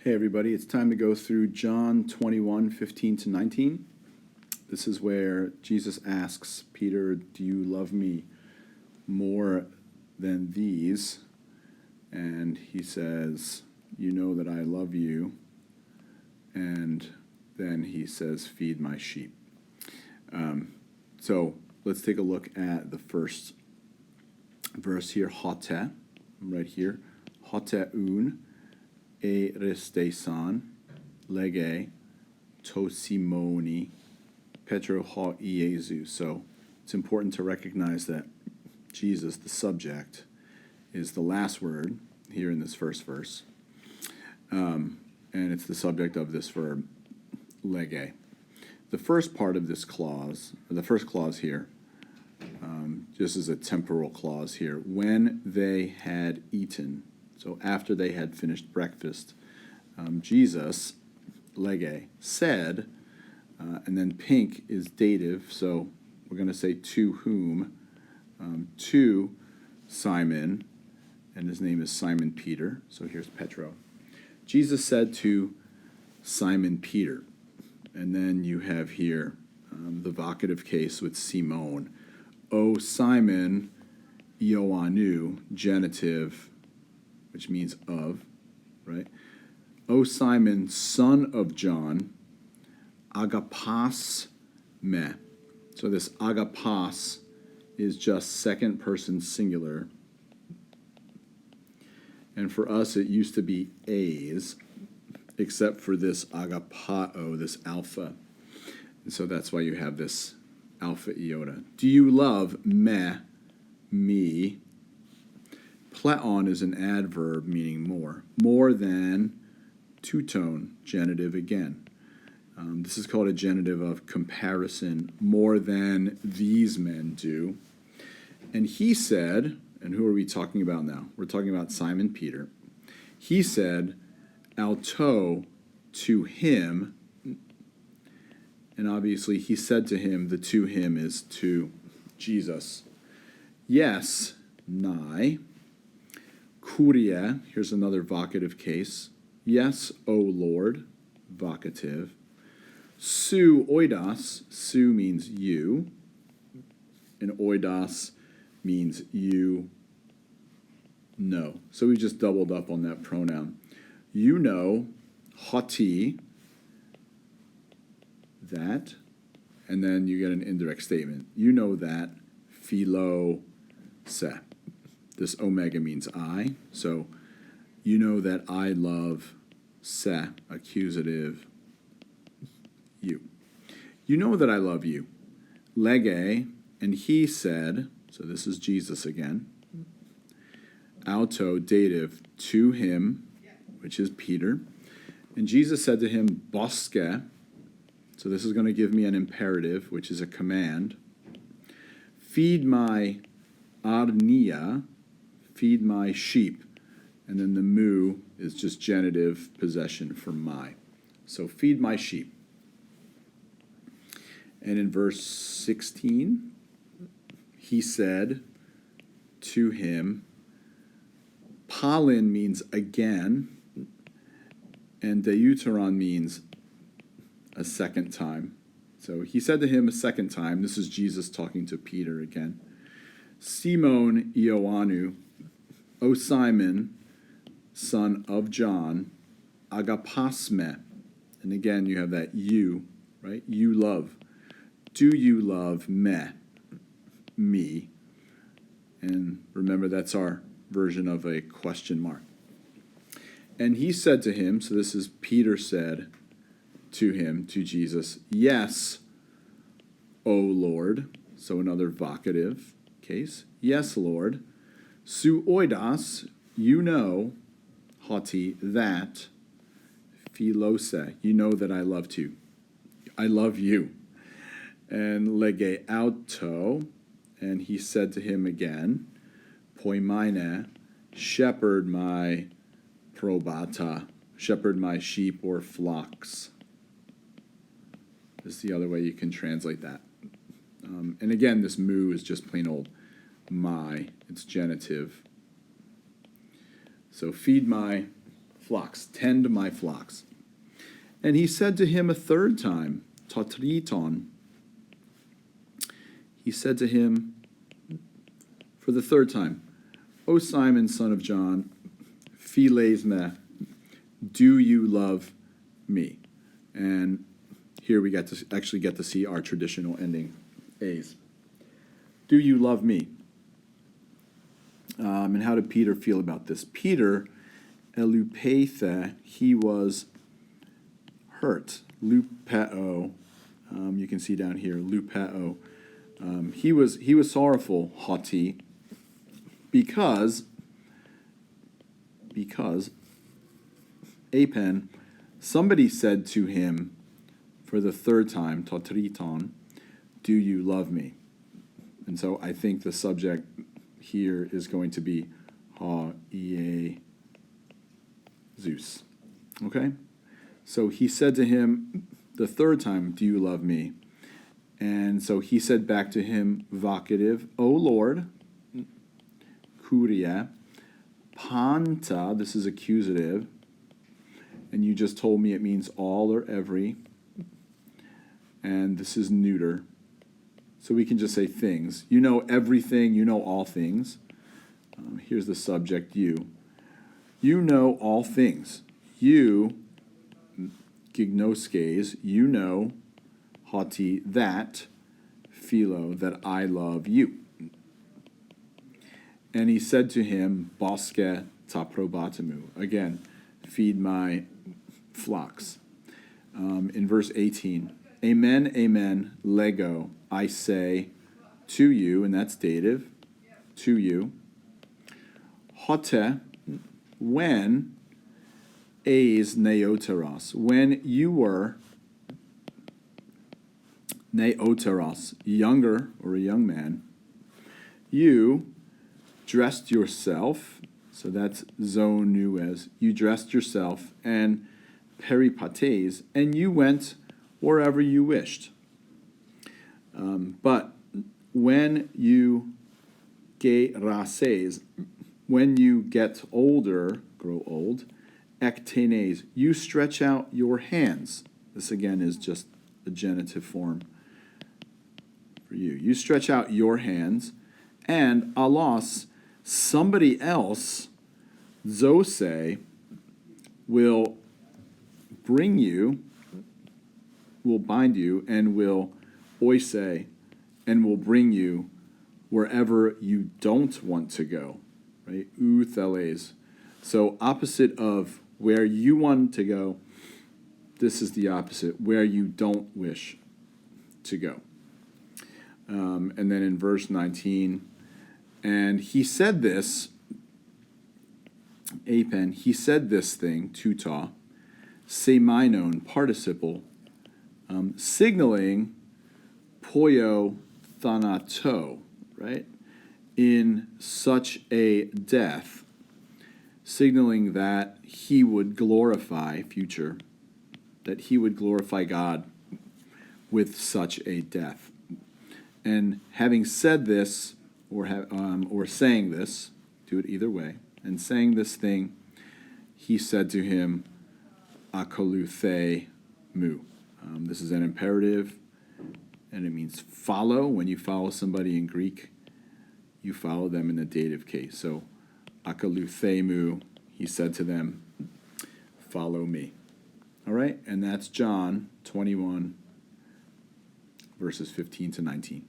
Hey everybody, it's time to go through John 21:15-19. This is where Jesus asks Peter, do you love me more than these? And he says, you know that I love you. And then he says, feed my sheep. So let's take a look at the first verse here, hote, right here, hoteun. Eristesan, lege, tosimoni, petro ha Iesu. So it's important to recognize that Jesus, the subject, is the last word here in this first verse. And it's the subject of this verb, lege. The first part of this clause, or the first clause here, just as a temporal clause here, when they had eaten. So after they had finished breakfast, Jesus, lege, said, and then pink is dative, so we're going to say to whom, to Simon, and his name is Simon Peter, so here's Petro. Jesus said to Simon Peter, and then you have here the vocative case with Simone. O Simon, Ioannou, genitive, which means of, right? O Simon, son of John, agapas me. So this agapas is just second person singular. And for us, it used to be a's, except for this agapao, this alpha. And so that's why you have this alpha iota. Do you love me? Pleon is an adverb meaning more than, two-tone, genitive again. This is called a genitive of comparison, more than these men do. And he said, and who are we talking about now? We're talking about Simon Peter. He said, auto, to him, and obviously he said to him, the to him is to Jesus. Yes, nigh. Kuria, here's another vocative case. Yes, O Lord, vocative. Su oidos, su means you, and oidos means you know. So we just doubled up on that pronoun. You know, hoti, that, and then you get an indirect statement. You know that, philo se. This omega means I, so you know that I love se, accusative, you. You know that I love you. Lege, and he said, so this is Jesus again, auto, dative, to him, which is Peter, and Jesus said to him, bosque, so this is going to give me an imperative, which is a command, feed my arnia, feed my sheep. And then the mu is just genitive possession for my. So feed my sheep. And in verse 16, he said to him, palin means again, and deuteron means a second time. So he said to him a second time, this is Jesus talking to Peter again, Simon Ioannou, O Simon, son of John, agapasme. And again, you have that you, right? You love. Do you love me? And remember, that's our version of a question mark. And he said to him, so this is Peter said to him, to Jesus, yes, O Lord. So another vocative case. Yes, Lord. Su oidos, you know, hoti, that, philose, you know that I love you. I love you. And lege auto, and he said to him again, poimaine, shepherd my probata, shepherd my sheep or flocks. This is the other way you can translate that. And again, this mu is just plain old my, it's genitive. So feed my flocks, tend my flocks. And he said to him a third time, tatriton. He said to him for the third time, O Simon, son of John, philes me, do you love me? And here we get to see our traditional ending A's. Do you love me? And how did Peter feel about this? Peter, elupethe, he was hurt. Lupeo, you can see down here, lupeo. He was sorrowful, haughty, because apen, somebody said to him for the third time, tatriton, do you love me? And so I think the subject here is going to be ha ie Zeus. Okay? So he said to him the third time, do you love me? And so he said back to him, vocative, O Lord, kuria, panta, this is accusative, and you just told me it means all or every, and this is neuter. So we can just say things. You know everything, you know all things. Here's the subject, you. You know all things. You, gignoskes, you know, haughty, that, philo, that I love you. And he said to him, boske ta probatamu. Again, feed my flocks. In verse 18, amen, amen, lego, I say to you, and that's dative, to you, hote, when, eis neoteros, when you were neoteros, younger or a young man, you dressed yourself, so that's zonues, you dressed yourself, and peripates, and you went wherever you wished. But when you gerases, when you get older, grow old, ektenes, you stretch out your hands. This again is just a genitive form for you. You stretch out your hands, and alos, somebody else, zose, will bring you, will bind you, and will oise, and will bring you wherever you don't want to go, right? Utheles. So opposite of where you want to go, this is the opposite, where you don't wish to go. And then in verse 19, and he said this, apen, he said this thing, tuta, semainon, participle, signaling poio thanato, right? In such a death, signaling that he would glorify, future, that he would glorify God with such a death. And having said this, or saying this, do it either way, and saying this thing, he said to him, akoluthe mu. This is an imperative, and it means follow. When you follow somebody in Greek, you follow them in the dative case. So, akoluthe mu, he said to them, follow me. All right, and that's John 21, verses 15 to 19.